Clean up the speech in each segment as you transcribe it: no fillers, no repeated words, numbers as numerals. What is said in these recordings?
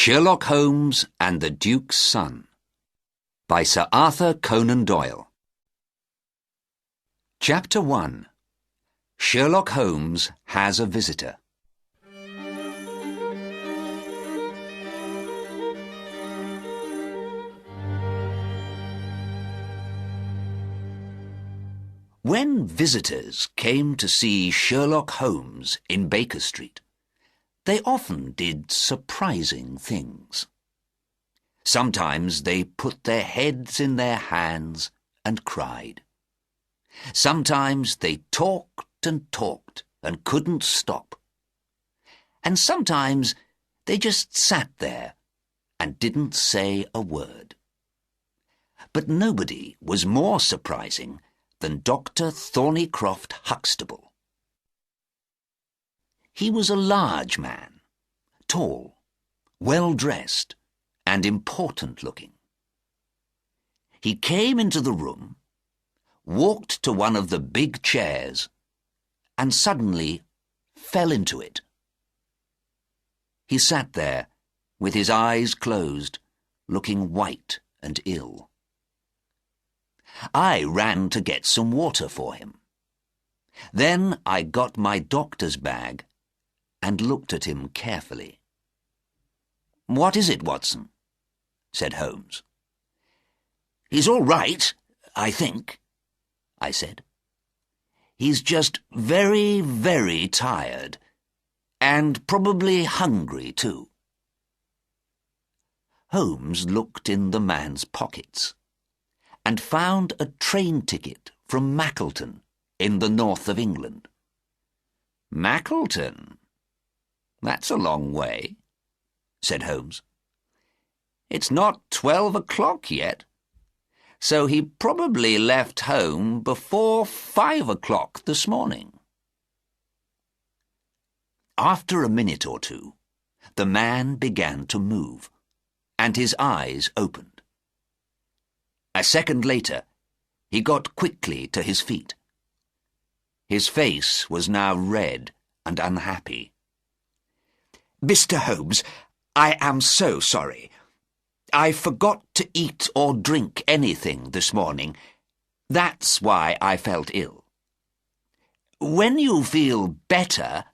Sherlock Holmes and the Duke's Son by Sir Arthur Conan Doyle. Chapter 1. Sherlock Holmes has a visitor. When visitors came to see Sherlock Holmes in Baker Street, they often did surprising things. Sometimes they put their heads in their hands and cried. Sometimes they talked and couldn't stop. And sometimes they just sat there and didn't say a word. But nobody was more surprising than Dr. Thornycroft Huxtable. He was a large man, tall, well-dressed, and important-looking. He came into the room, walked to one of the big chairs, and suddenly fell into it. He sat there, with his eyes closed, looking white and ill. I ran to get some water for him. Then I got my doctor's bag and looked at him carefully. "What is it, Watson?" said Holmes. "He's all right, I think," I said. "He's just very, very tired, and probably hungry too." Holmes looked in the man's pockets and found a train ticket from Mackleton in the north of England. "Mackleton? That's a long way," said Holmes. "It's not 12 o'clock yet, so he probably left home before 5 o'clock this morning." After a minute or two, the man began to move, and his eyes opened. A second later, he got quickly to his feet. His face was now red and unhappy. "Mr. Holmes, I am so sorry. I forgot to eat or drink anything this morning. That's why I felt ill." "When you feel better,"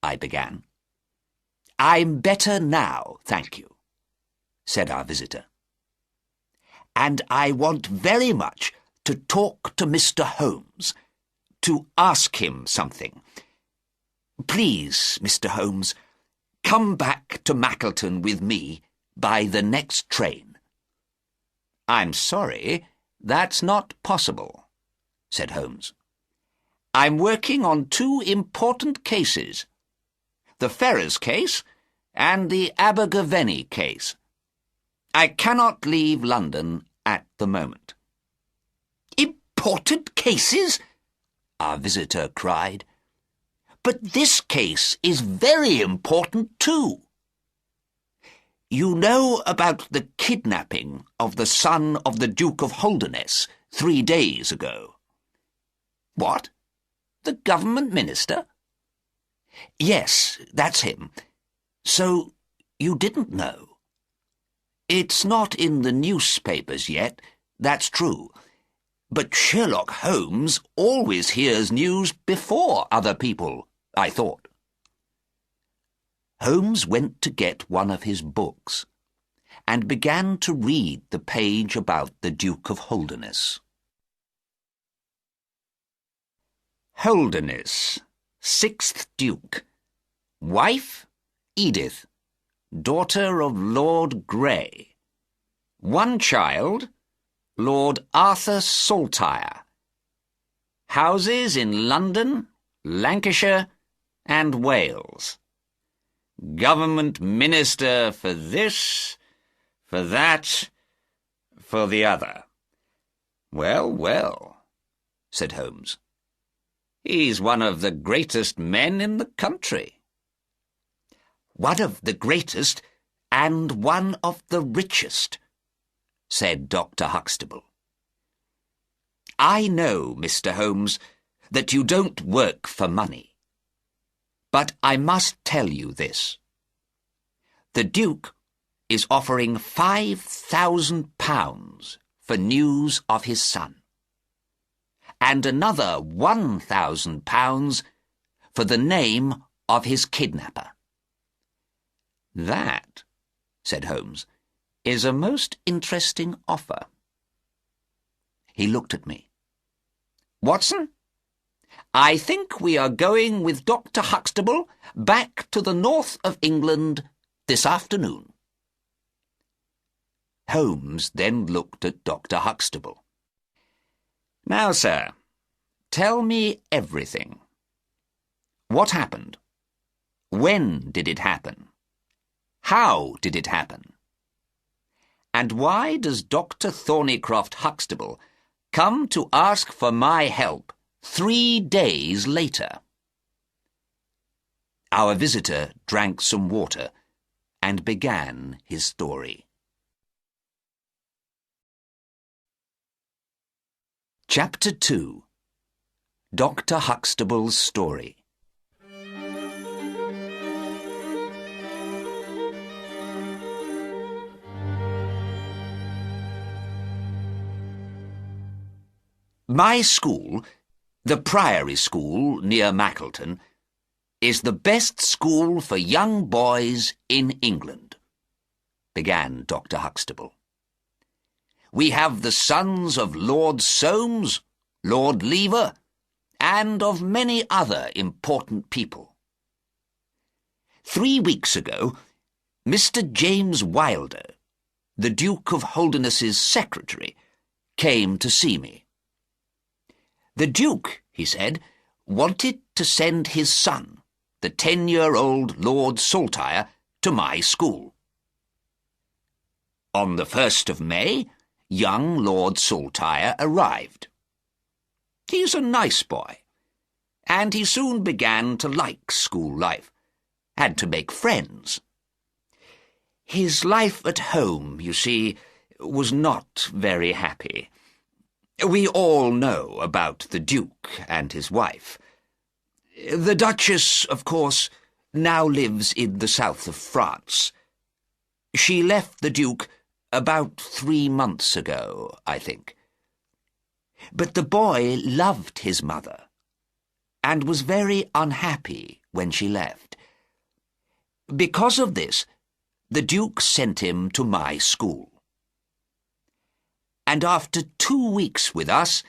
I began. "I'm better now, thank you," said our visitor. "And I want very much to talk to Mr. Holmes, to ask him something. Please, Mr. Holmes, come back to Mackleton with me by the next train." "I'm sorry, that's not possible," said Holmes. "I'm working on two important cases, the Ferrers case and the Abergavenny case. I cannot leave London at the moment." "Important cases?" our visitor cried. "But this case is very important too. You know about the kidnapping of the son of the Duke of Holderness 3 days ago?" "What? The government minister?" "Yes, that's him. So you didn't know?" "It's not in the newspapers yet, that's true. But Sherlock Holmes always hears news before other people, I thought." Holmes went to get one of his books and began to read the page about the Duke of Holderness. Holderness, 6th Duke. Wife, Edith, daughter of Lord Grey. One child, Lord Arthur Saltire. Houses in London, Lancashire, and Wales. Government minister for this, for that, for the other. "Well, well," said Holmes. "He's one of the greatest men in the country." "One of the greatest and one of the richest," said Dr. Huxtable. "I know, Mr. Holmes, that you don't work for money. But I must tell you this. The Duke is offering £5,000 for news of his son, and another £1,000 for the name of his kidnapper." "That," said Holmes, "is a most interesting offer." He looked at me. "Watson, I think we are going with Dr. Huxtable back to the north of England this afternoon." Holmes then looked at Dr. Huxtable. "Now, sir, tell me everything. What happened? When did it happen? How did it happen? And why does Dr. Thornycroft Huxtable come to ask for my help 3 days later?" Our visitor drank some water and began his story. Chapter 2. Dr. Huxtable's Story. My school, the Priory School near Mackleton, is the best school for young boys in England, began Dr. Huxtable. "We have the sons of Lord Soames, Lord Lever, and of many other important people. 3 weeks ago, Mr. James Wilder, the Duke of Holderness's secretary, came to see me. The Duke, he said, wanted to send his son, the 10-year-old Lord Saltire, to my school. On the 1st of May, young Lord Saltire arrived. He's a nice boy, and he soon began to like school life, had to make friends. His life at home, you see, was not very happy. We all know about the Duke and his wife. The Duchess, of course, now lives in the south of France. She left the Duke about 3 months ago, I think. But the boy loved his mother, and was very unhappy when she left. Because of this, the Duke sent him to my school. And after 2 weeks with us,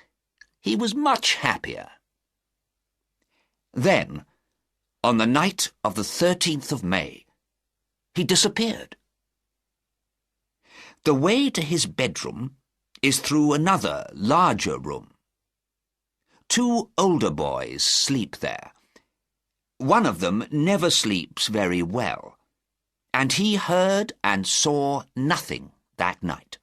he was much happier. Then, on the night of the 13th of May, he disappeared. The way to his bedroom is through another, larger room. 2 older boys sleep there. One of them never sleeps very well, and he heard and saw nothing that night.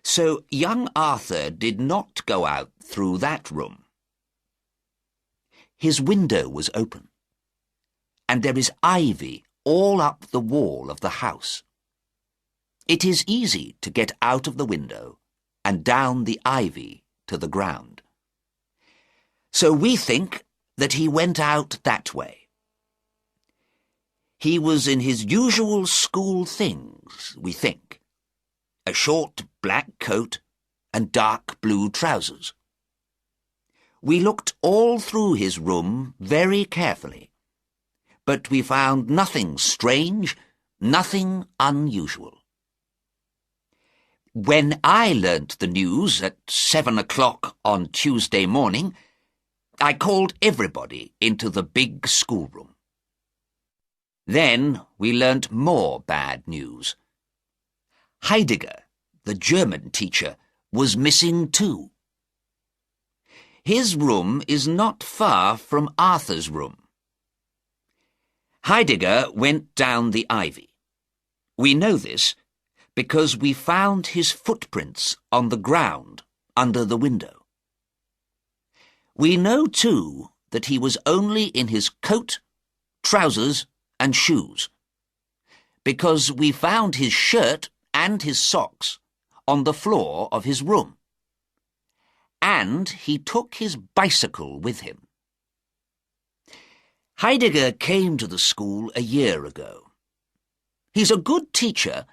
So young Arthur did not go out through that room. His window was open, and there is ivy all up the wall of the house. It is easy to get out of the window and down the ivy to the ground. So we think that he went out that way. He was in his usual school things, we think. A short black coat and dark blue trousers. We looked all through his room very carefully, but we found nothing strange, nothing unusual. When I learnt the news at 7 o'clock on Tuesday morning, I called everybody into the big schoolroom. Then we learnt more bad news. Heidegger, the German teacher, was missing too. His room is not far from Arthur's room. Heidegger went down the ivy. We know this because we found his footprints on the ground under the window. We know too that he was only in his coat, trousers, and shoes, because we found his shirt and his socks on the floor of his room. And he took his bicycle with him. Heidegger came to the school a year ago. He's a good teacher,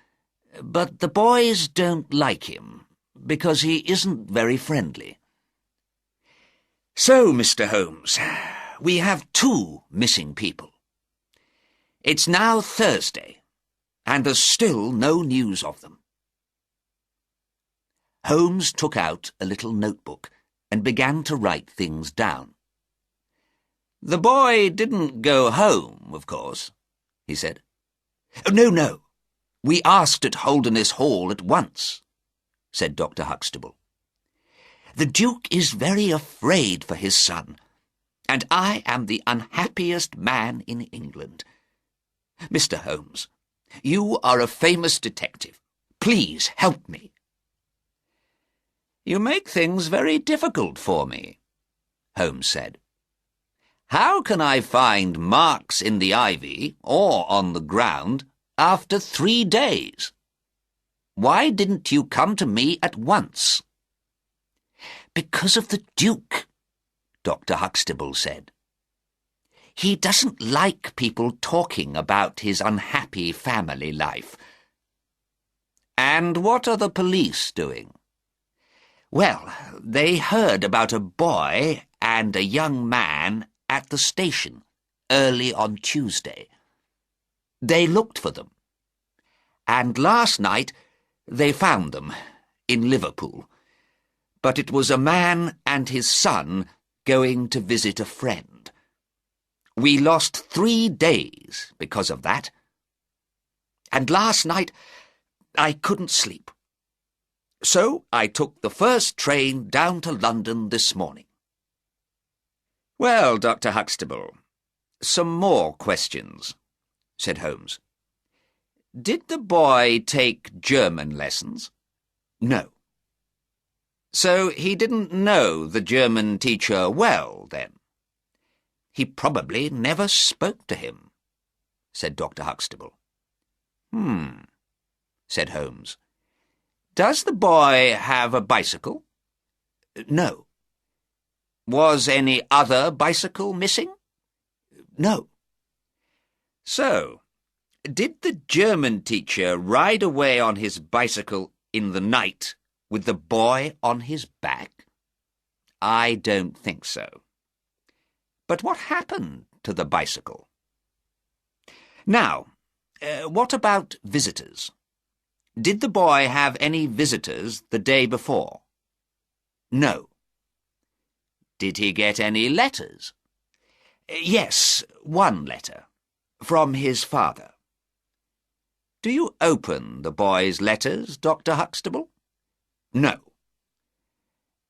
but the boys don't like him because he isn't very friendly. So, Mr. Holmes, we have 2 missing people. It's now Thursday, and there's still no news of them. Holmes took out a little notebook and began to write things down. "The boy didn't go home, of course," he said. No. We asked at Holderness Hall at once," said Dr. Huxtable. "The Duke is very afraid for his son, and I am the unhappiest man in England. Mr. Holmes, you are a famous detective. Please help me." "You make things very difficult for me," Holmes said. "How can I find marks in the ivy or on the ground after 3 days? Why didn't you come to me at once?" "Because of the Duke," Dr. Huxtable said. "He doesn't like people talking about his unhappy family life." "And what are the police doing?" "Well, they heard about a boy and a young man at the station early on Tuesday. They looked for them, and last night they found them in Liverpool. But it was a man and his son going to visit a friend. We lost 3 days because of that. And last night I couldn't sleep. So I took the first train down to London this morning." "Well, Dr. Huxtable, some more questions," said Holmes. "Did the boy take German lessons?" "No." "So he didn't know the German teacher well, then?" "He probably never spoke to him," said Dr. Huxtable. Said Holmes. "Does the boy have a bicycle?" "No." "Was any other bicycle missing?" "No." "So, did the German teacher ride away on his bicycle in the night with the boy on his back?" "I don't think so." "But what happened to the bicycle?" "Now, what about visitors? Did the boy have any visitors the day before?" "No." "Did he get any letters?" "Yes, 1 letter, from his father." "Do you open the boy's letters, Dr. Huxtable?" "No."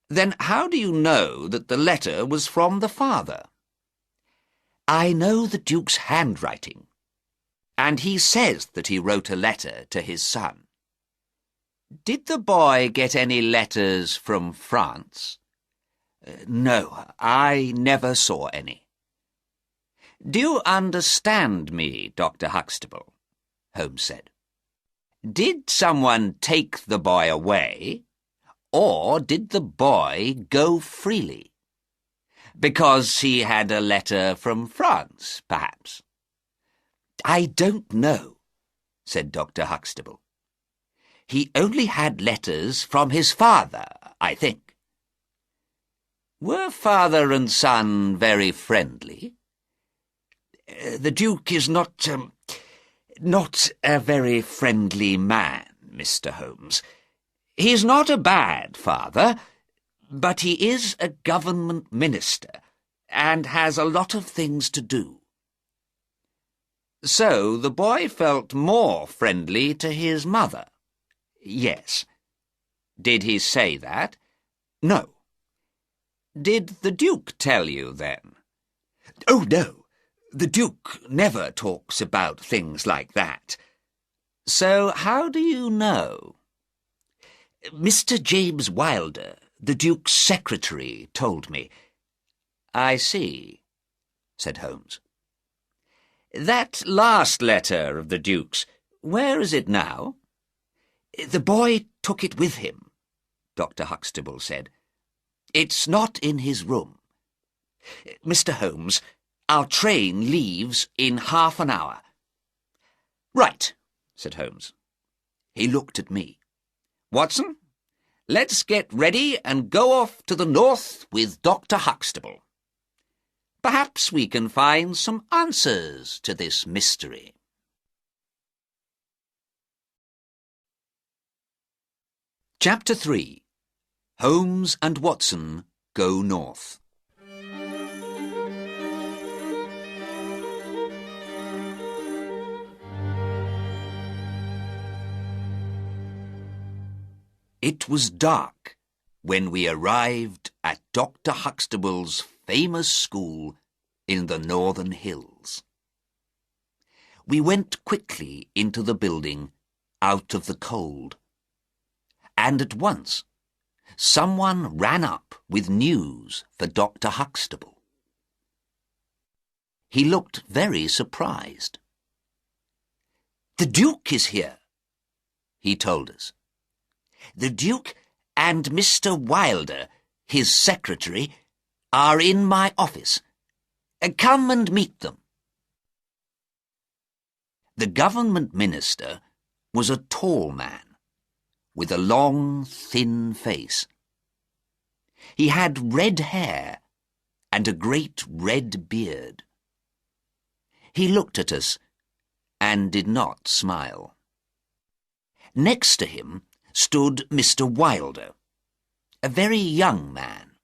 "Then how do you know that the letter was from the father?" "I know the Duke's handwriting, and he says that he wrote a letter to his son." "Did the boy get any letters from France?" "No, I never saw any." "Do you understand me, Dr. Huxtable?" Holmes said. "Did someone take the boy away, or did the boy go freely? Because he had a letter from France, perhaps?" "I don't know," said Dr. Huxtable. "He only had letters from his father, I think." "Were father and son very friendly?" "The Duke is not a very friendly man, Mr. Holmes. He's not a bad father, but he is a government minister and has a lot of things to do." "So the boy felt more friendly to his mother?" "Yes." "Did he say that?" "No." "Did the Duke tell you then?" "Oh, no. The Duke never talks about things like that." "So how do you know?" "Mr. James Wilder, the Duke's secretary, told me." "I see," said Holmes. "That last letter of the Duke's, where is it now?" "The boy took it with him," Dr. Huxtable said. "It's not in his room. Mr. Holmes, our train leaves in half an hour." "Right. said Holmes. He looked at me. Watson, let's get ready and go off to the north with Dr. Huxtable. Perhaps we can find some answers to this mystery. Chapter 3. Holmes and Watson go north. It was dark when we arrived at Dr. Huxtable's famous school in the northern hills. We went quickly into the building out of the cold, and at once someone ran up with news for Dr. Huxtable. He looked very surprised. "The Duke is here," he told us. "The Duke and Mr. Wilder, his secretary, are in my office. Come and meet them." The government minister was a tall man, with a long, thin face. He had red hair and a great red beard. He looked at us and did not smile. Next to him stood Mr. Wilder, a very young man.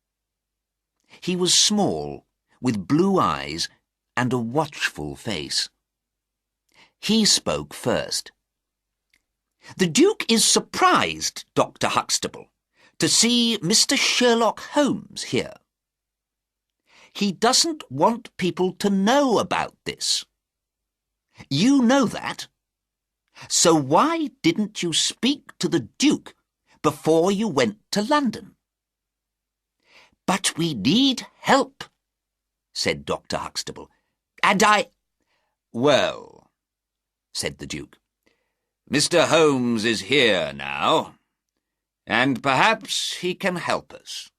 He was small, with blue eyes and a watchful face. He spoke first. "The Duke is surprised, Dr. Huxtable, to see Mr. Sherlock Holmes here. He doesn't want people to know about this. You know that. So why didn't you speak to the Duke before you went to London?" "But we need help," said Dr. Huxtable, "and I—" "Well," said the Duke, "Mr. Holmes is here now, and perhaps he can help us."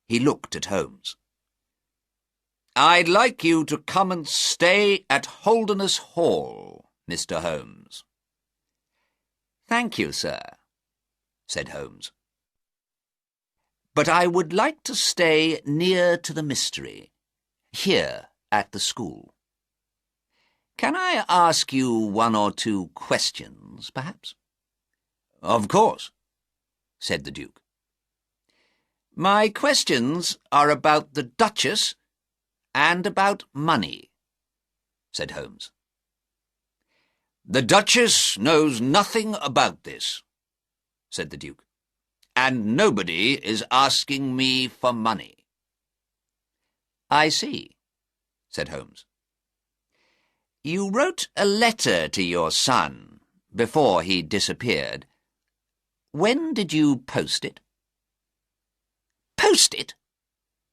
He looked at Holmes. "I'd like you to come and stay at Holderness Hall, Mr. Holmes." "Thank you, sir," said Holmes. "But I would like to stay near to the mystery, here at the school. Can I ask you one or two questions, perhaps?" "Of course," said the Duke. "My questions are about the Duchess and about money," said Holmes. "The Duchess knows nothing about this," said the Duke, "and nobody is asking me for money." "I see," said Holmes. "You wrote a letter to your son before he disappeared. When did you post it?" "Post it?"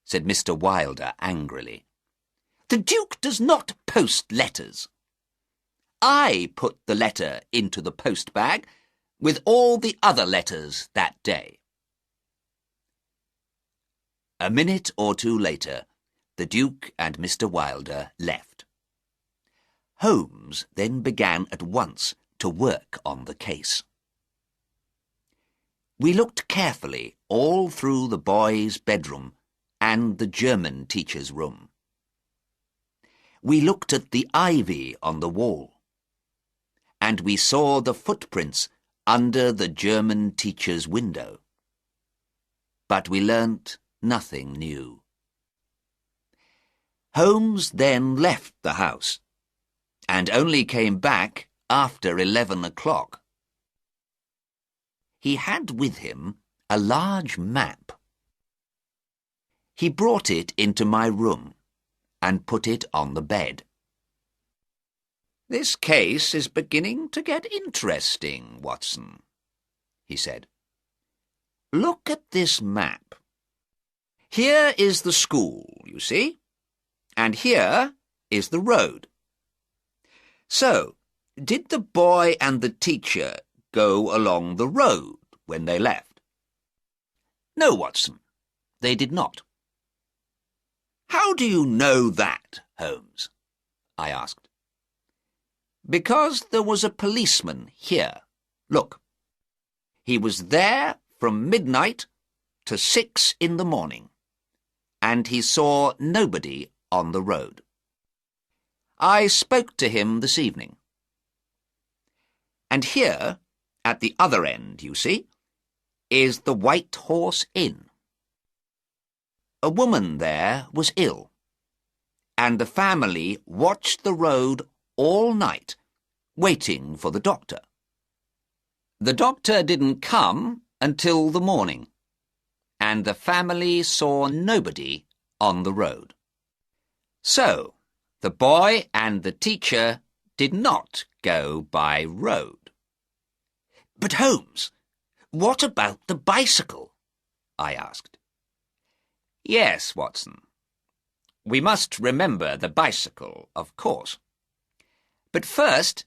said Mr. Wilder angrily. "The Duke does not post letters. I put the letter into the post-bag with all the other letters that day." A minute or two later, the Duke and Mr. Wilder left. Holmes then began at once to work on the case. We looked carefully all through the boy's bedroom and the German teacher's room. We looked at the ivy on the wall, and we saw the footprints under the German teacher's window. But we learnt nothing new. Holmes then left the house, and only came back after 11 o'clock. He had with him a large map. He brought it into my room and put it on the bed. "This case is beginning to get interesting, Watson," he said. "Look at this map. Here is the school, you see, and here is the road. So, did the boy and the teacher go along the road when they left?" "No, Watson, they did not." "How do you know that, Holmes?" I asked. Because there was a policeman here. Look. He was there from midnight to 6 in the morning, and he saw nobody on the road. I spoke to him this evening. And here, at the other end, you see, is the White Horse Inn. A woman there was ill, and the family watched the road all night, waiting for the doctor. The doctor didn't come until the morning, and the family saw nobody on the road. So, the boy and the teacher did not go by road. But Holmes, what about the bicycle? I asked. Yes, Watson. We must remember the bicycle, of course. But first,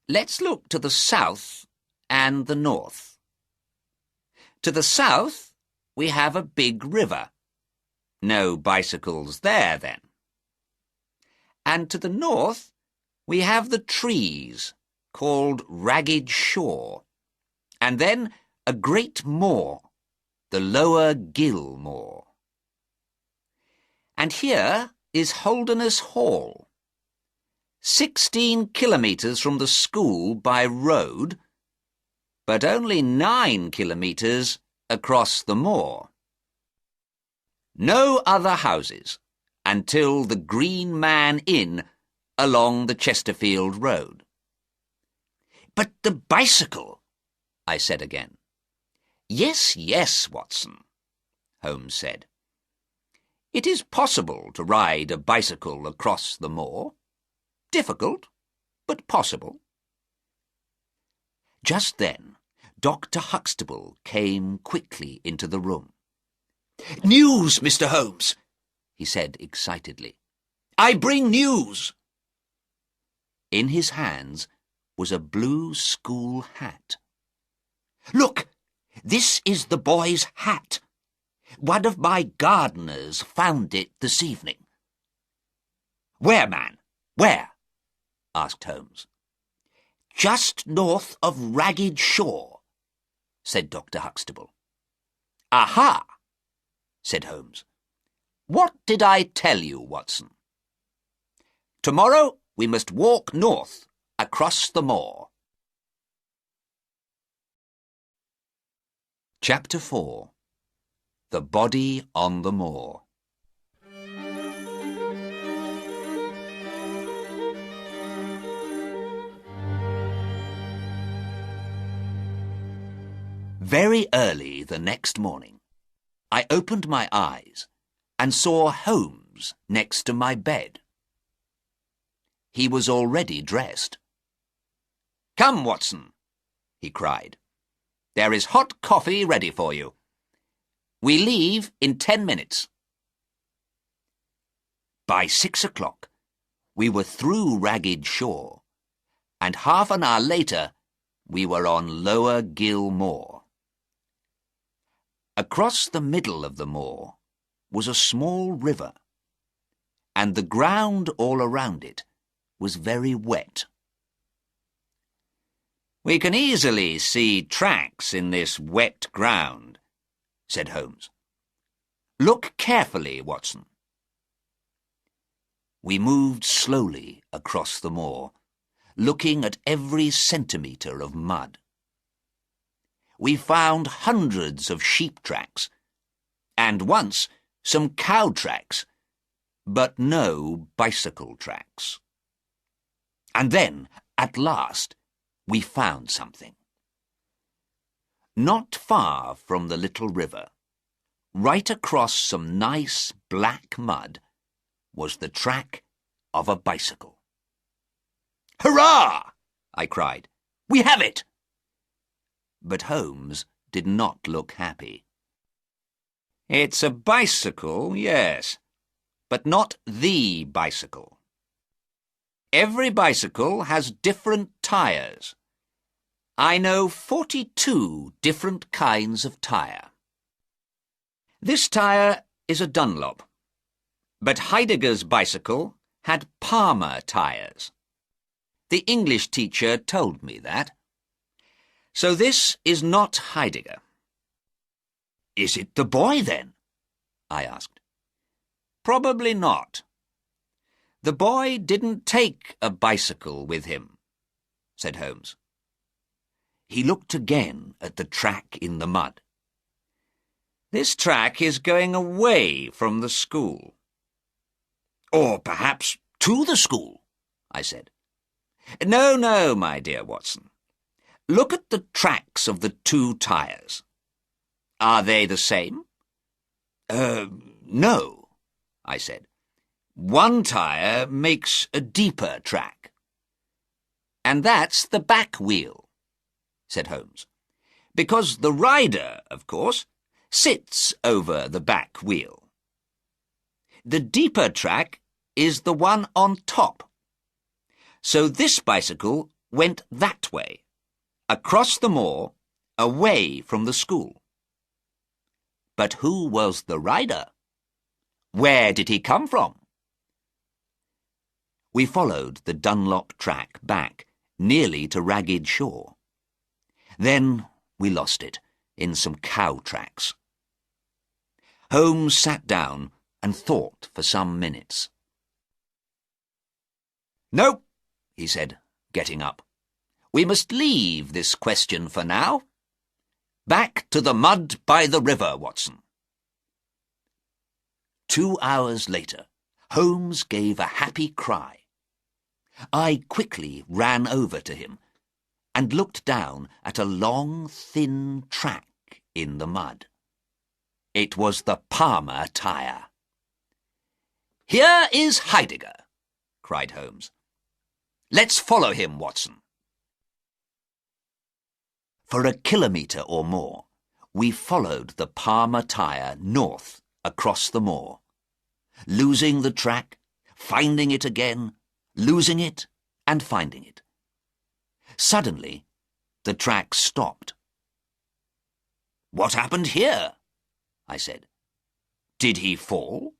let's look to the south and the north. To the south, we have a big river. No bicycles there, then. And to the north, we have the trees, called Ragged Shaw, and then a great moor, the Lower Gill Moor. And here is Holderness Hall, 16 kilometres from the school by road, but only 9 kilometres across the moor. No other houses until the Green Man Inn along the Chesterfield Road. But the bicycle, I said again. Yes, yes, Watson, Holmes said. It is possible to ride a bicycle across the moor. Difficult, but possible. Just then, Dr. Huxtable came quickly into the room. "News, Mr. Holmes," he said excitedly. "I bring news." In his hands was a blue school hat. "Look, this is the boy's hat. One of my gardeners found it this evening." "Where, man? Where?" asked Holmes. "Just north of Ragged Shaw," said Dr. Huxtable. "Aha!" said Holmes. "What did I tell you, Watson? Tomorrow we must walk north, across the moor." Chapter 4. The Body on the Moor. Very early the next morning, I opened my eyes and saw Holmes next to my bed. He was already dressed. "Come, Watson," he cried. "There is hot coffee ready for you. We leave in 10 minutes. By 6 o'clock, we were through Ragged Shaw, and half an hour later, we were on Lower Gill Moor. Across the middle of the moor was a small river, and the ground all around it was very wet. "We can easily see tracks in this wet ground," said Holmes. "Look carefully, Watson." We moved slowly across the moor, looking at every centimetre of mud. We found hundreds of sheep tracks, and once some cow tracks, but no bicycle tracks. And then, at last, we found something. Not far from the little river, right across some nice black mud, was the track of a bicycle. "Hurrah!" I cried. "We have it!" But Holmes did not look happy. "It's a bicycle, yes, but not the bicycle. Every bicycle has different tyres. I know 42 different kinds of tyre. This tyre is a Dunlop, but Heidegger's bicycle had Palmer tyres. The English teacher told me that. So this is not Heidegger. Is it the boy, then? I asked. Probably not. The boy didn't take a bicycle with him, said Holmes. He looked again at the track in the mud. This track is going away from the school. Or perhaps to the school, I said. No, my dear Watson. Look at the tracks of the two tyres. Are they the same? No, I said. One tyre makes a deeper track. And that's the back wheel, said Holmes. Because the rider, of course, sits over the back wheel. The deeper track is the one on top. So this bicycle went that way, across the moor, away from the school. But who was the rider? Where did he come from? We followed the Dunlop track back, nearly to Ragged Shore. Then we lost it in some cow tracks. Holmes sat down and thought for some minutes. "No," he said, getting up. "We must leave this question for now. Back to the mud by the river, Watson." 2 hours later, Holmes gave a happy cry. I quickly ran over to him and looked down at a long, thin track in the mud. It was the Palmer tyre. "Here is Heidegger," cried Holmes. "Let's follow him, Watson." For a kilometre or more, we followed the Palmer tyre north across the moor, losing the track, finding it again, losing it and finding it. Suddenly, the track stopped. "What happened here?" I said. "Did he fall?"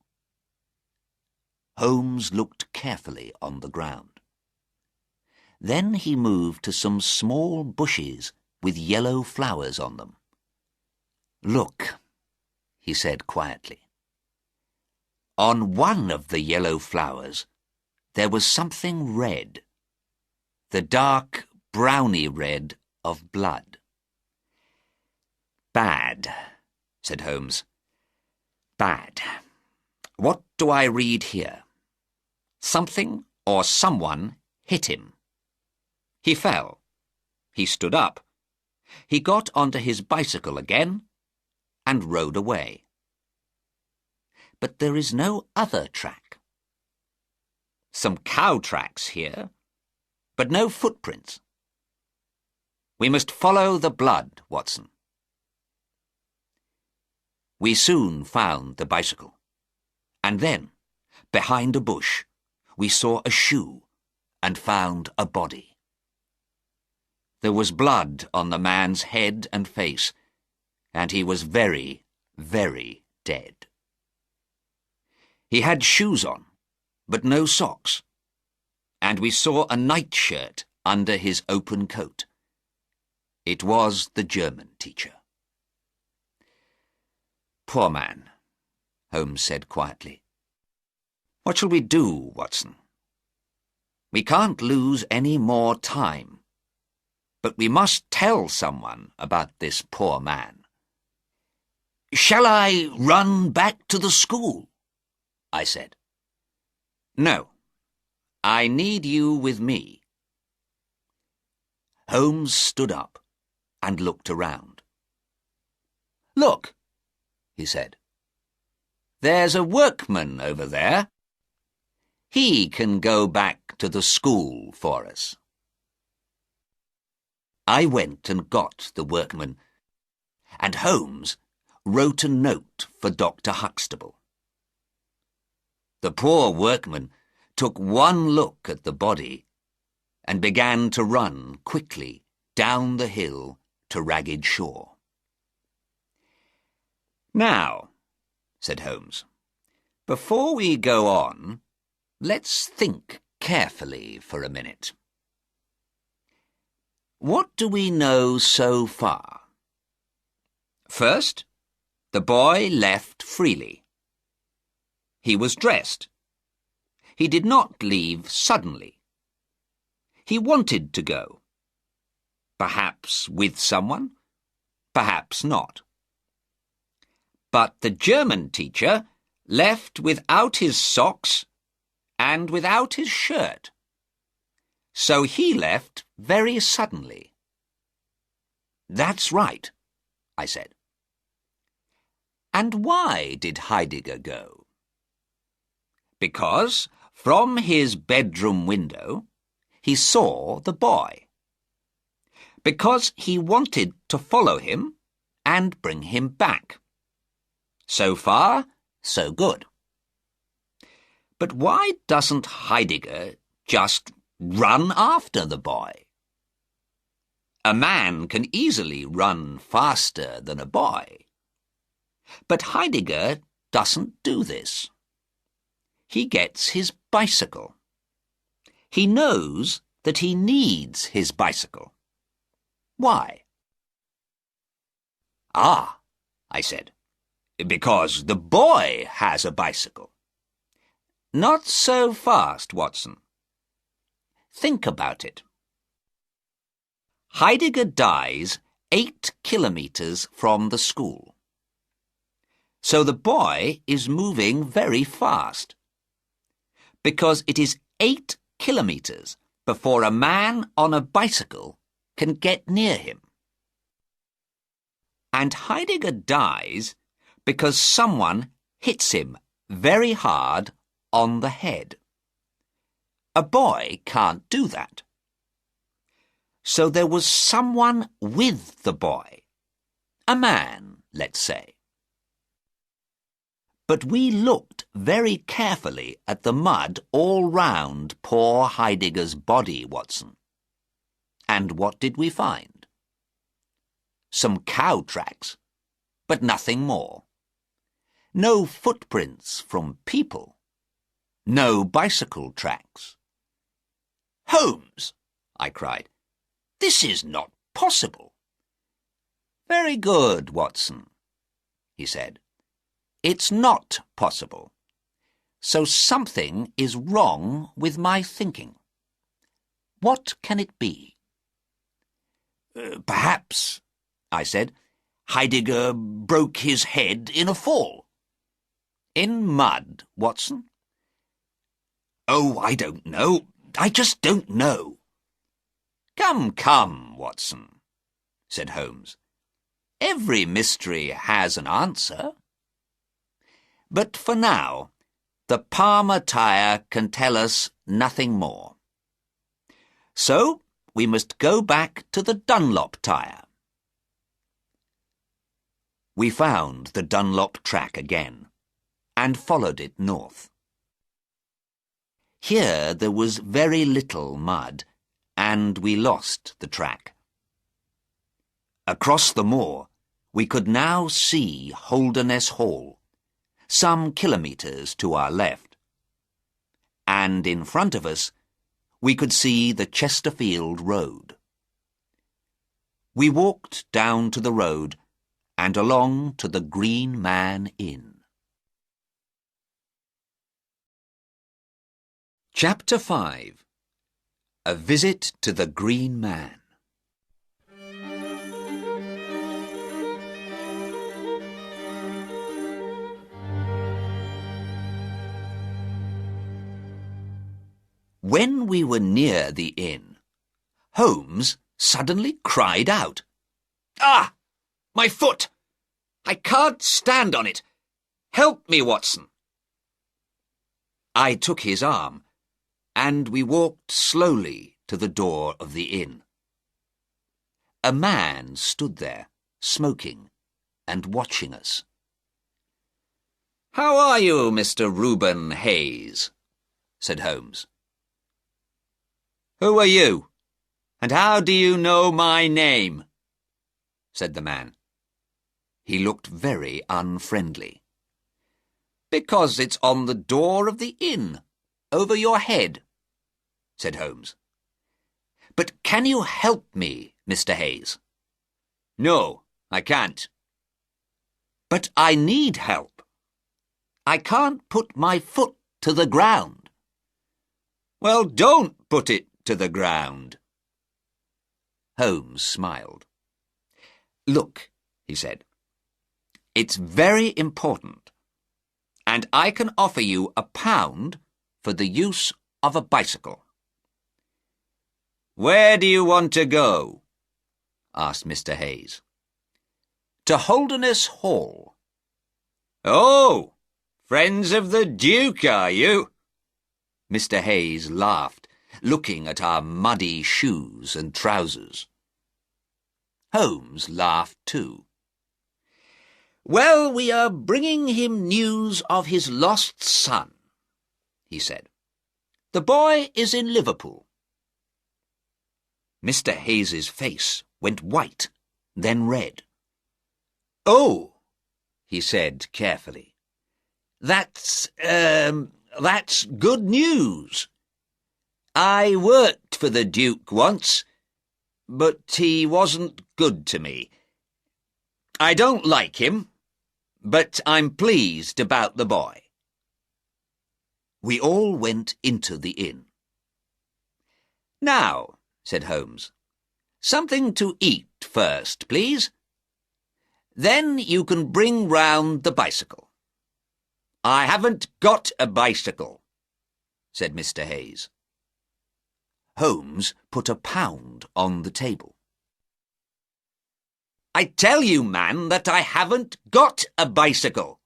Holmes looked carefully on the ground. Then he moved to some small bushes with yellow flowers on them. "Look," he said quietly. On one of the yellow flowers there was something red, the dark browny red of blood. "Bad," said Holmes. "Bad. What do I read here? Something or someone hit him. He fell. He stood up. He got onto his bicycle again and rode away. But there is no other track. Some cow tracks here, but no footprints. We must follow the blood, Watson." We soon found the bicycle, and then, behind a bush, we saw a shoe and found a body. There was blood on the man's head and face, and he was very, very dead. He had shoes on, but no socks, and we saw a nightshirt under his open coat. It was the German teacher. "Poor man," Holmes said quietly. "What shall we do, Watson? We can't lose any more time, but we must tell someone about this poor man." "Shall I run back to the school?" I said. "No, I need you with me." Holmes stood up and looked around. "Look," he said. "There's a workman over there. He can go back to the school for us." I went and got the workman, and Holmes wrote a note for Dr. Huxtable. The poor workman took one look at the body and began to run quickly down the hill to Ragged Shore. "Now," said Holmes, "before we go on, let's think carefully for a minute. What do we know so far? First, the boy left freely. He was dressed. He did not leave suddenly. He wanted to go. Perhaps with someone, perhaps not. But the German teacher left without his socks and without his shirt. So he left very suddenly. That's right, I said. And why did Heidegger go? Because from his bedroom window he saw the boy. Because he wanted to follow him and bring him back. So far, so good. But why doesn't Heidegger just run after the boy? A man can easily run faster than a boy. But Heidegger doesn't do this. He gets his bicycle. He knows that he needs his bicycle. Why? Ah, I said, because the boy has a bicycle. Not so fast, Watson. Think about it. Heidegger dies 8 kilometers from the school. So the boy is moving very fast. Because it is 8 kilometers before a man on a bicycle can get near him. And Heidegger dies because someone hits him very hard on the head. A boy can't do that. So there was someone with the boy. A man, let's say. But we looked very carefully at the mud all round poor Heidegger's body, Watson. And what did we find? Some cow tracks, but nothing more. No footprints from people. No bicycle tracks. Holmes, I cried, this is not possible. Very good, Watson, he said. It's not possible. So something is wrong with my thinking. What can it be? Perhaps, I said, Heidegger broke his head in a fall. In mud, Watson? Oh, I don't know. I just don't know. Come, Watson, said Holmes. Every mystery has an answer. But for now, the Palmer tyre can tell us nothing more. So we must go back to the Dunlop tyre. We found the Dunlop track again, and followed it north. Here there was very little mud, and we lost the track. Across the moor, we could now see Holderness Hall, some kilometres to our left. And in front of us, we could see the Chesterfield Road. We walked down to the road and along to the Green Man Inn. Chapter 5. A Visit to the Green Man. When we were near the inn, Holmes suddenly cried out, "Ah! My foot! I can't stand on it! Help me, Watson!" I took his arm, and we walked slowly to the door of the inn. A man stood there, smoking and watching us. "How are you, Mr. Reuben Hayes?" said Holmes. "Who are you, and how do you know my name?" said the man. He looked very unfriendly. "Because it's on the door of the inn, over your head," said Holmes. But can you help me, Mr. Hayes? No, I can't. But I need help. I can't put my foot to the ground. Well, don't put it to the ground. Holmes smiled. Look, he said, it's very important, and I can offer you £1 for the use of a bicycle. Where do you want to go? Asked Mr. Hayes. To Holderness Hall. Oh, friends of the Duke, are you? Mr. Hayes laughed, looking at our muddy shoes and trousers. Holmes laughed too. Well, we are bringing him news of his lost son, he said. The boy is in Liverpool. Mr. Hayes's face went white, then red. Oh, he said carefully. That's good news. I worked for the Duke once, but he wasn't good to me. I don't like him, but I'm pleased about the boy. We all went into the inn. Now, said Holmes, something to eat first, please. Then you can bring round the bicycle. I haven't got a bicycle, said Mr. Hayes. Holmes put £1 on the table. I tell you, man, that I haven't got a bicycle.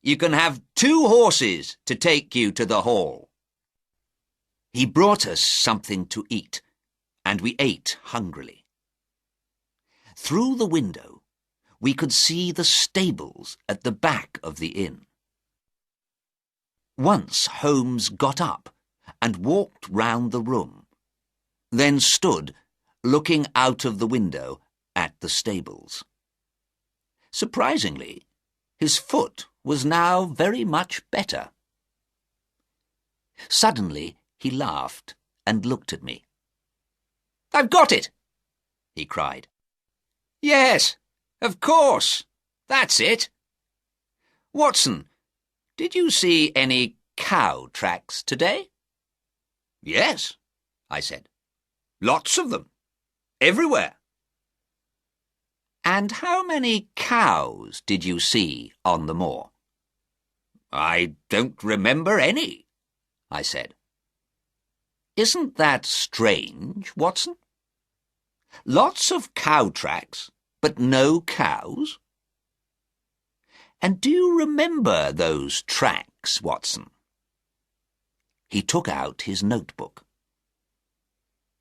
You can have 2 horses to take you to the hall. He brought us something to eat, and we ate hungrily. Through the window, we could see the stables at the back of the inn. Once Holmes got up and walked round the room, then stood looking out of the window at the stables. Surprisingly, his foot was now very much better. Suddenly he laughed and looked at me. I've got it, he cried. Yes, of course, that's it. Watson, did you see any cow tracks today? Yes, I said. Lots of them. Everywhere. And how many cows did you see on the moor? I don't remember any, I said. Isn't that strange, Watson? Lots of cow tracks, but no cows? And do you remember those tracks, Watson? He took out his notebook.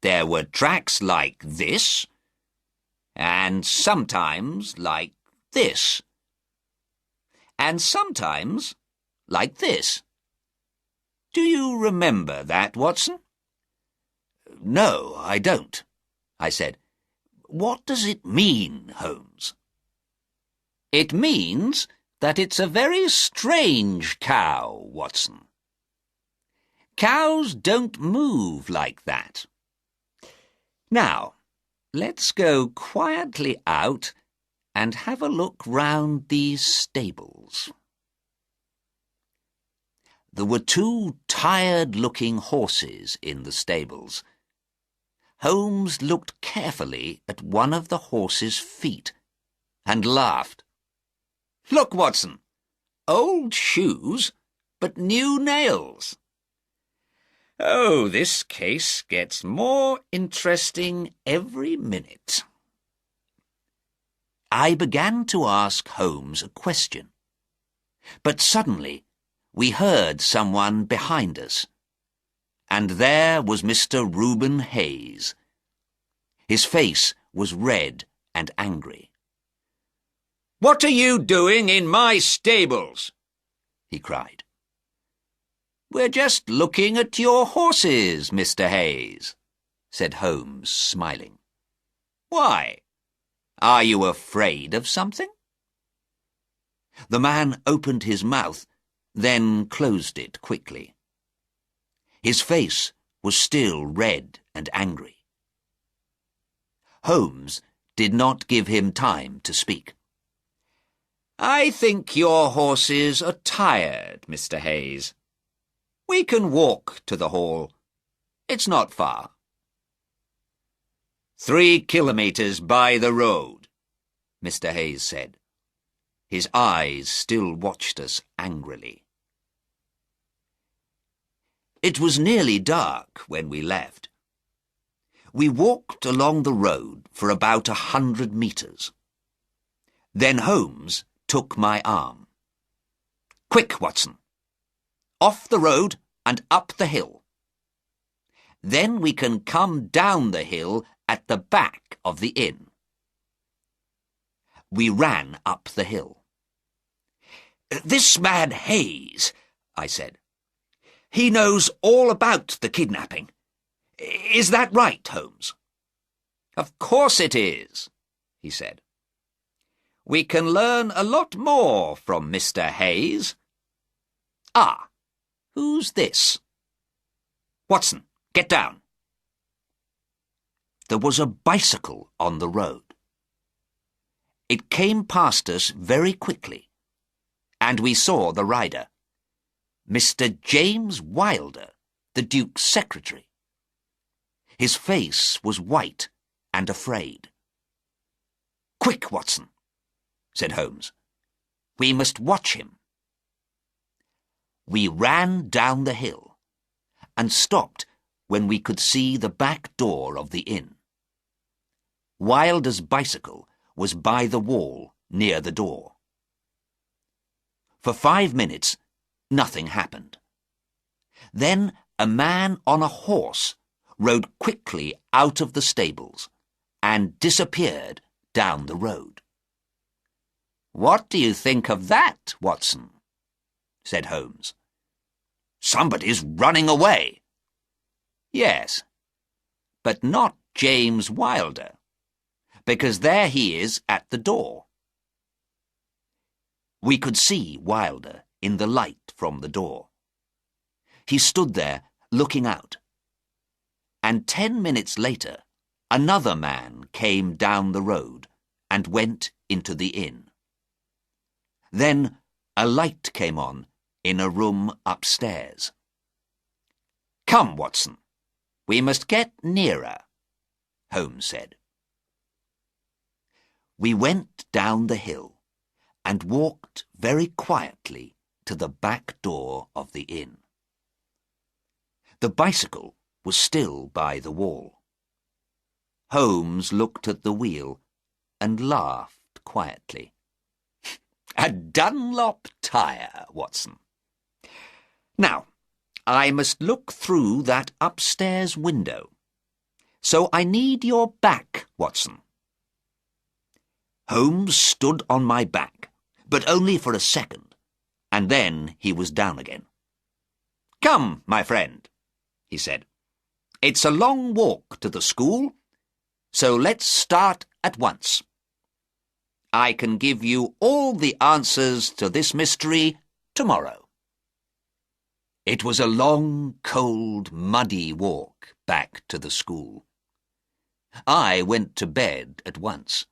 There were tracks like this, and sometimes like this, and sometimes like this. Do you remember that, Watson? No, I don't, I said. What does it mean, Holmes? It means that it's a very strange cow, Watson. Cows don't move like that. Now, let's go quietly out and have a look round these stables. There were 2 tired-looking horses in the stables. Holmes looked carefully at one of the horse's feet and laughed. Look, Watson, old shoes, but new nails. Oh, this case gets more interesting every minute. I began to ask Holmes a question, but suddenly we heard someone behind us, and there was Mr. Reuben Hayes. His face was red and angry. "What are you doing in my stables?" he cried. "We're just looking at your horses, Mr. Hayes," said Holmes, smiling. "Why? Are you afraid of something?" The man opened his mouth, then closed it quickly. His face was still red and angry. Holmes did not give him time to speak. "I think your horses are tired, Mr. Hayes. We can walk to the hall. It's not far." 3 kilometres by the road, Mr. Hayes said. His eyes still watched us angrily. It was nearly dark when we left. We walked along the road for about 100 metres. Then Holmes took my arm. "Quick, Watson. Off the road and up the hill. Then we can come down the hill at the back of the inn." We ran up the hill. "This man Hayes," I said. "He knows all about the kidnapping. Is that right, Holmes?" "Of course it is," he said. "We can learn a lot more from Mr. Hayes. Ah, who's this? Watson, get down." There was a bicycle on the road. It came past us very quickly, and we saw the rider, Mr. James Wilder, the Duke's secretary. His face was white and afraid. "Quick, Watson," said Holmes. "We must watch him." We ran down the hill and stopped when we could see the back door of the inn. Wilder's bicycle was by the wall near the door. For 5 minutes, nothing happened. Then a man on a horse rode quickly out of the stables and disappeared down the road. "What do you think of that, Watson?" said Holmes. "Somebody's running away." "Yes, but not James Wilder, because there he is at the door." We could see Wilder in the light from the door. He stood there looking out. And 10 minutes later, another man came down the road and went into the inn. Then a light came on in a room upstairs. "Come, Watson, we must get nearer," Holmes said. We went down the hill and walked very quietly to the back door of the inn. The bicycle was still by the wall. Holmes looked at the wheel and laughed quietly. "A Dunlop tyre, Watson. Now, I must look through that upstairs window. So I need your back, Watson." Holmes stood on my back, but only for a second, and then he was down again. "Come, my friend," he said. "It's a long walk to the school, so let's start at once. I can give you all the answers to this mystery tomorrow." It was a long, cold, muddy walk back to the school. I went to bed at once.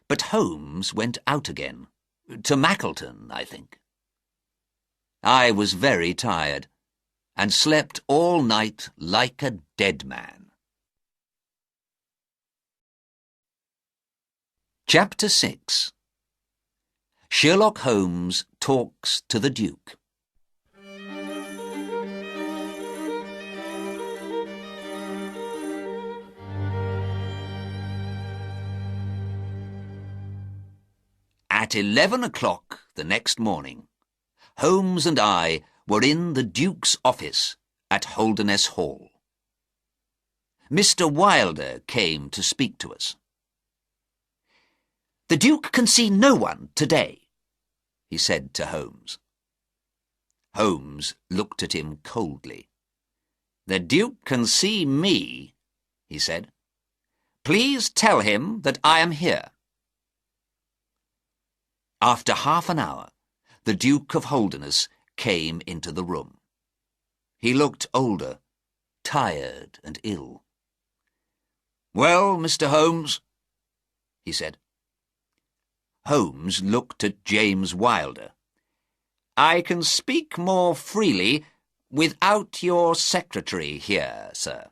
But Holmes went out again, to Mackleton, I think. I was very tired, and slept all night like a dead man. Chapter 6. Sherlock Holmes talks to the Duke. At 11 o'clock the next morning, Holmes and I were in the Duke's office at Holderness Hall. Mr. Wilder came to speak to us. "The Duke can see no one today," he said to Holmes. Holmes looked at him coldly. "The Duke can see me," he said. "Please tell him that I am here." After half an hour, the Duke of Holderness came into the room. He looked older, tired and ill. "Well, Mr. Holmes," he said. Holmes looked at James Wilder. "I can speak more freely without your secretary here, sir."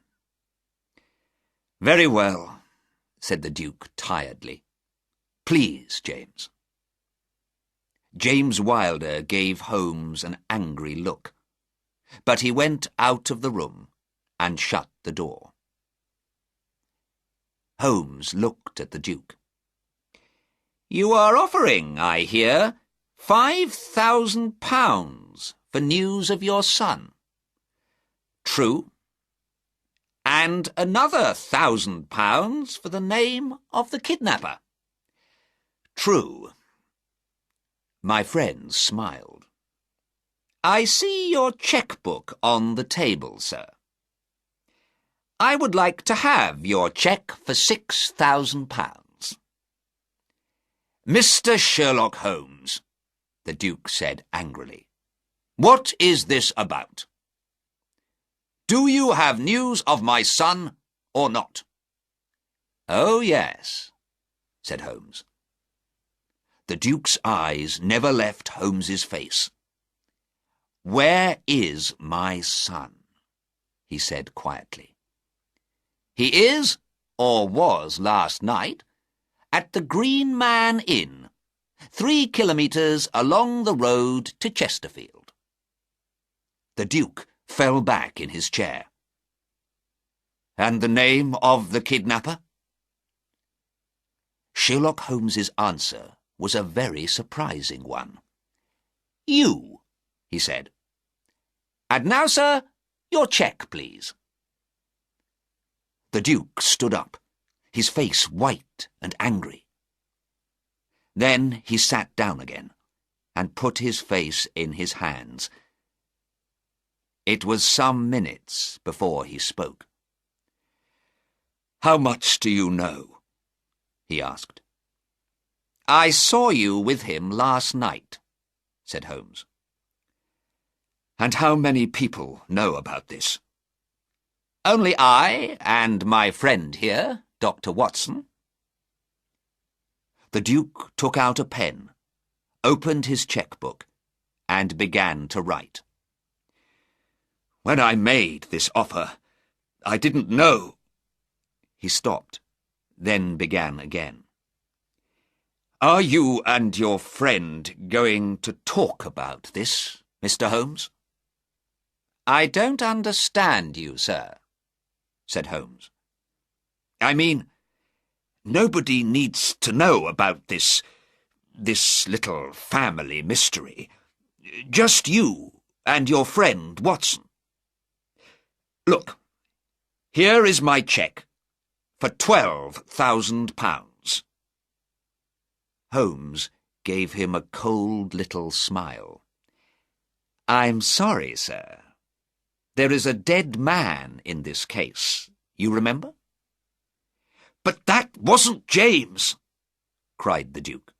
"Very well," said the Duke tiredly. "Please, James." James Wilder gave Holmes an angry look, but he went out of the room and shut the door. Holmes looked at the Duke. "You are offering, I hear, £5,000 for news of your son." "True. And another £1,000 for the name of the kidnapper." "True." My friend smiled. "I see your cheque-book on the table, sir. I would like to have your cheque for £6,000. "Mr. Sherlock Holmes," the Duke said angrily, "what is this about? Do you have news of my son or not?" "Oh, yes," said Holmes. The Duke's eyes never left Holmes's face. "Where is my son?" he said quietly. "He is, or was last night, at the Green Man Inn, 3 kilometres along the road to Chesterfield." The Duke fell back in his chair. "And the name of the kidnapper?" Sherlock Holmes's answer was a very surprising one. "You," he said. "And now, sir, your cheque, please." The Duke stood up, his face white and angry. Then he sat down again and put his face in his hands. It was some minutes before he spoke. "How much do you know?" he asked. "I saw you with him last night," said Holmes. "And how many people know about this?" "Only I and my friend here, Dr. Watson." The Duke took out a pen, opened his cheque-book, and began to write. "When I made this offer, I didn't know—" He stopped, then began again. "Are you and your friend going to talk about this, Mr. Holmes?" "I don't understand you, sir," said Holmes. "I mean, nobody needs to know about this little family mystery. Just you and your friend Watson. Look, here is my cheque for £12,000. Holmes gave him a cold little smile. "I'm sorry, sir. There is a dead man in this case, you remember?" "But that wasn't James!" cried the Duke.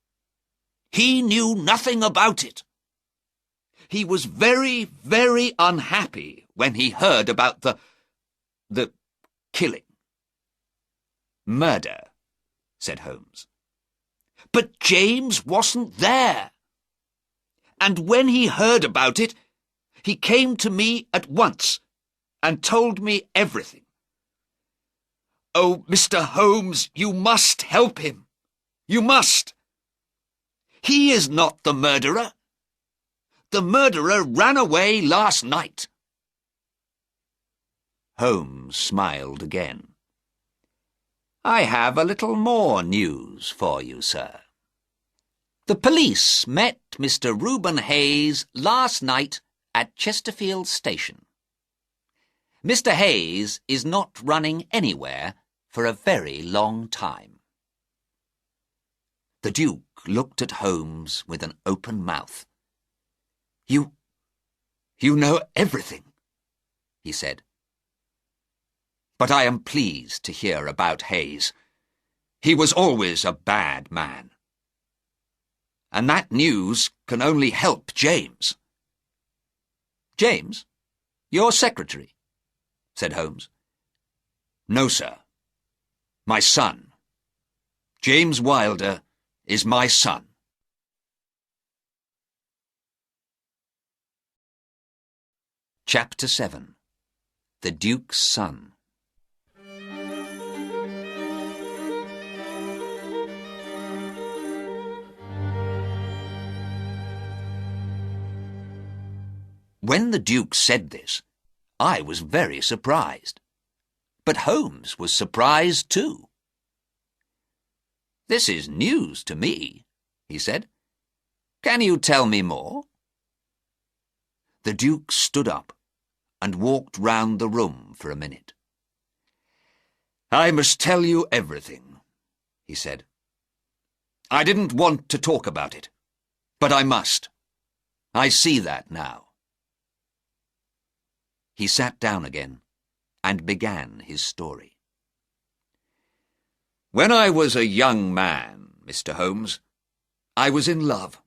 "He knew nothing about it. He was very, very unhappy when he heard about the killing." "Murder," said Holmes. "But James wasn't there. And when he heard about it, he came to me at once and told me everything. Oh, Mr. Holmes, you must help him. You must. He is not the murderer. The murderer ran away last night." Holmes smiled again. "I have a little more news for you, sir. The police met Mr. Reuben Hayes last night at Chesterfield Station. Mr. Hayes is not running anywhere for a very long time." The Duke looked at Holmes with an open mouth. You know everything," he said. "But I am pleased to hear about Hayes. He was always a bad man. And that news can only help James." "James? Your secretary?" said Holmes. "No, sir. My son. James Wilder is my son. Chapter 7. The Duke's Son. When the Duke said this, I was very surprised. But Holmes was surprised too. "This is news to me," he said. "Can you tell me more?" The Duke stood up and walked round the room for a minute. "I must tell you everything," he said. "I didn't want to talk about it, but I must. I see that now." He sat down again and began his story. "When I was a young man, Mr. Holmes, I was in love.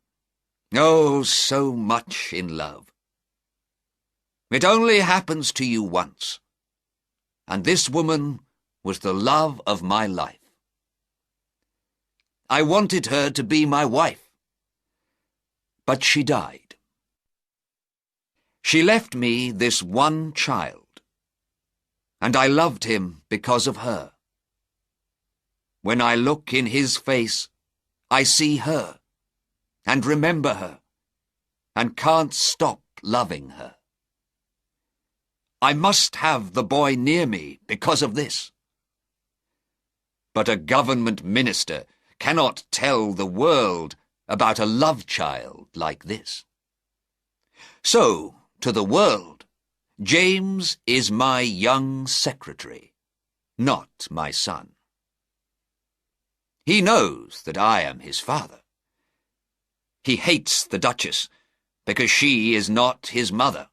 Oh, so much in love. It only happens to you once, and this woman was the love of my life. I wanted her to be my wife, but she died. She left me this one child, and I loved him because of her. When I look in his face, I see her, and remember her, and can't stop loving her. I must have the boy near me because of this. But a government minister cannot tell the world about a love child like this. So, to the world, James is my young secretary, not my son. He knows that I am his father. He hates the Duchess because she is not his mother.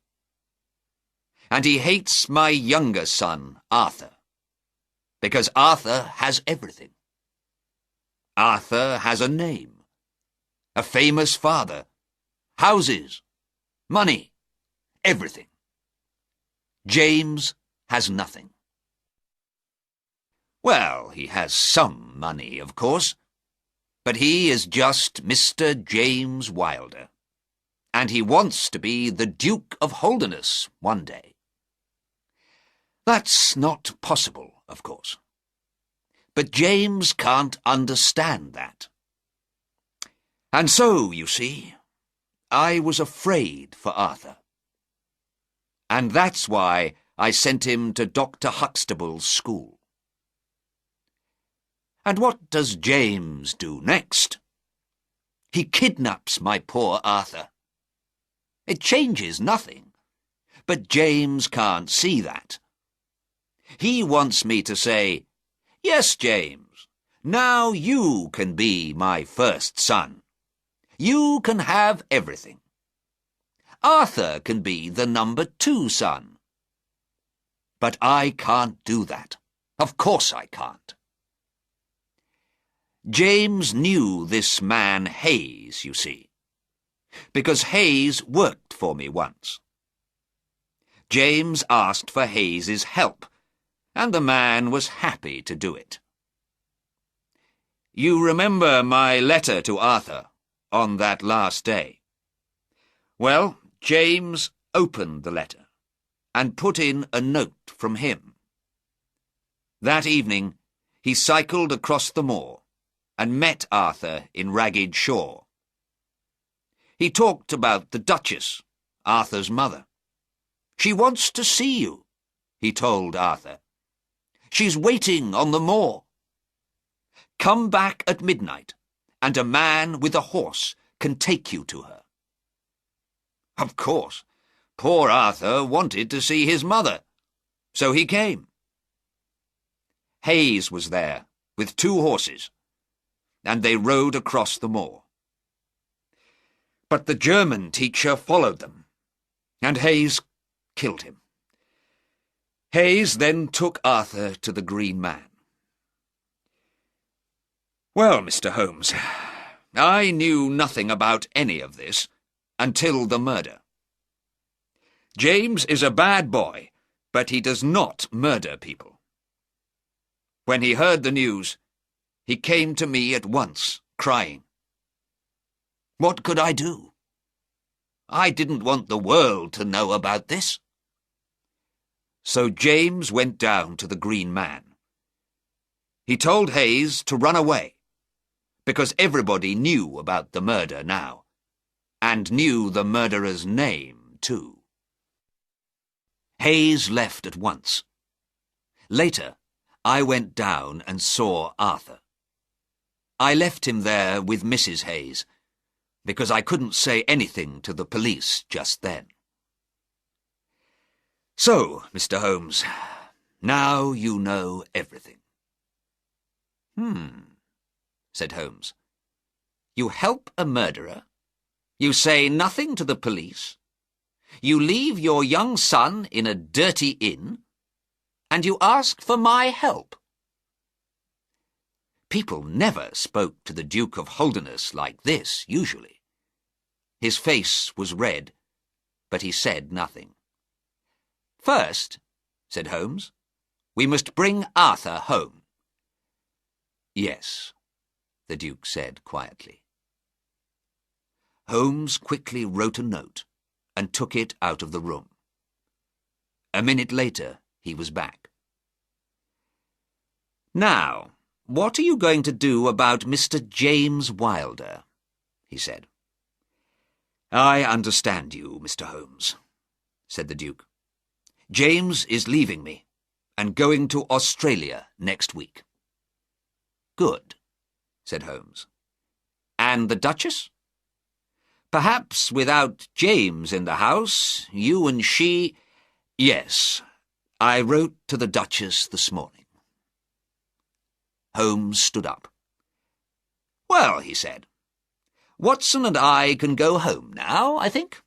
And he hates my younger son, Arthur, because Arthur has everything. Arthur has a name, a famous father, houses, money, everything. James has nothing. Well, he has some money, of course, but he is just Mr. James Wilder, and he wants to be the Duke of Holderness one day. That's not possible, of course, but James can't understand that. And so, you see, I was afraid for Arthur. And that's why I sent him to Dr. Huxtable's school. And what does James do next? He kidnaps my poor Arthur. It changes nothing, but James can't see that. He wants me to say, "Yes, James, now you can be my first son. You can have everything. Arthur can be the number 2 son." But I can't do that. Of course I can't. James knew this man Hayes, you see, because Hayes worked for me once. James asked for Hayes's help, and the man was happy to do it. You remember my letter to Arthur on that last day? Well, James opened the letter and put in a note from him. That evening, he cycled across the moor and met Arthur in Ragged Shaw. He talked about the Duchess, Arthur's mother. "She wants to see you," he told Arthur. "She's waiting on the moor. Come back at midnight, and a man with a horse can take you to her." Of course, poor Arthur wanted to see his mother, so he came. Hayes was there with 2 horses, and they rode across the moor. But the German teacher followed them, and Hayes killed him. Hayes then took Arthur to the Green Man. Well, Mr. Holmes, I knew nothing about any of this until the murder. James is a bad boy, but he does not murder people. When he heard the news, he came to me at once, crying. What could I do? I didn't want the world to know about this. So James went down to the Green Man. He told Hayes to run away, because everybody knew about the murder now, and knew the murderer's name, too. Hayes left at once. Later, I went down and saw Arthur. I left him there with Mrs. Hayes, because I couldn't say anything to the police just then. So, Mr. Holmes, now you know everything. Said Holmes. You help a murderer? You say nothing to the police? You leave your young son in a dirty inn? And you ask for my help? People never spoke to the Duke of Holderness like this, usually. His face was red, but he said nothing. First, said Holmes, we must bring Arthur home. Yes, the Duke said quietly. Holmes quickly wrote a note and took it out of the room. A minute later, he was back. Now, what are you going to do about Mr. James Wilder? He said. I understand you, Mr. Holmes, said the Duke. James is leaving me and going to Australia next week. Good, said Holmes. And the Duchess? Perhaps without James in the house, you and she— Yes, I wrote to the Duchess this morning. Holmes stood up. Well, he said, Watson and I can go home now, I think.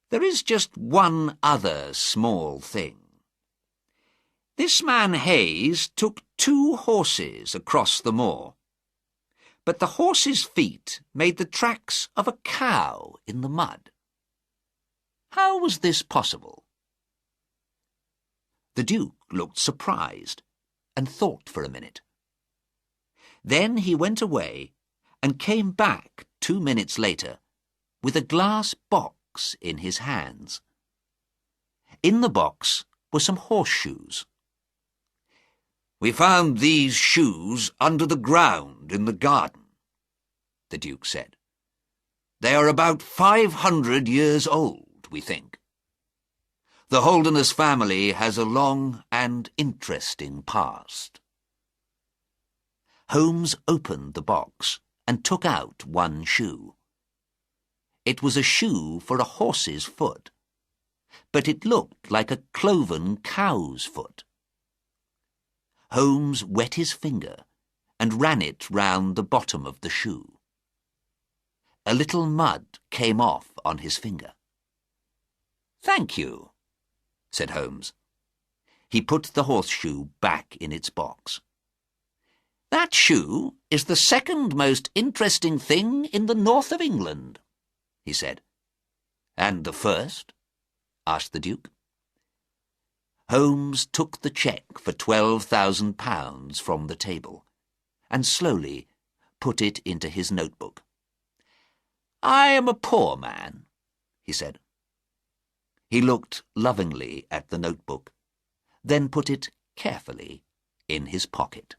There is just one other small thing. This man Hayes took 2 horses across the moor, but the horses' feet made the tracks of a cow in the mud. How was this possible? The Duke looked surprised and thought for a minute. Then he went away and came back 2 minutes later with a glass box in his hands. In the box were some horseshoes. We found these shoes under the ground in the garden, the Duke said. They are about 500 years old, we think. The Holderness family has a long and interesting past. Holmes opened the box and took out one shoe. It was a shoe for a horse's foot, but it looked like a cloven cow's foot. Holmes wet his finger and ran it round the bottom of the shoe. A little mud came off on his finger. Thank you, said Holmes. He put the horseshoe back in its box. That shoe is the second most interesting thing in the north of England, he said. And the first? Asked the Duke. Holmes took the cheque for £12,000 from the table and slowly put it into his notebook. I am a poor man, he said. He looked lovingly at the notebook, then put it carefully in his pocket.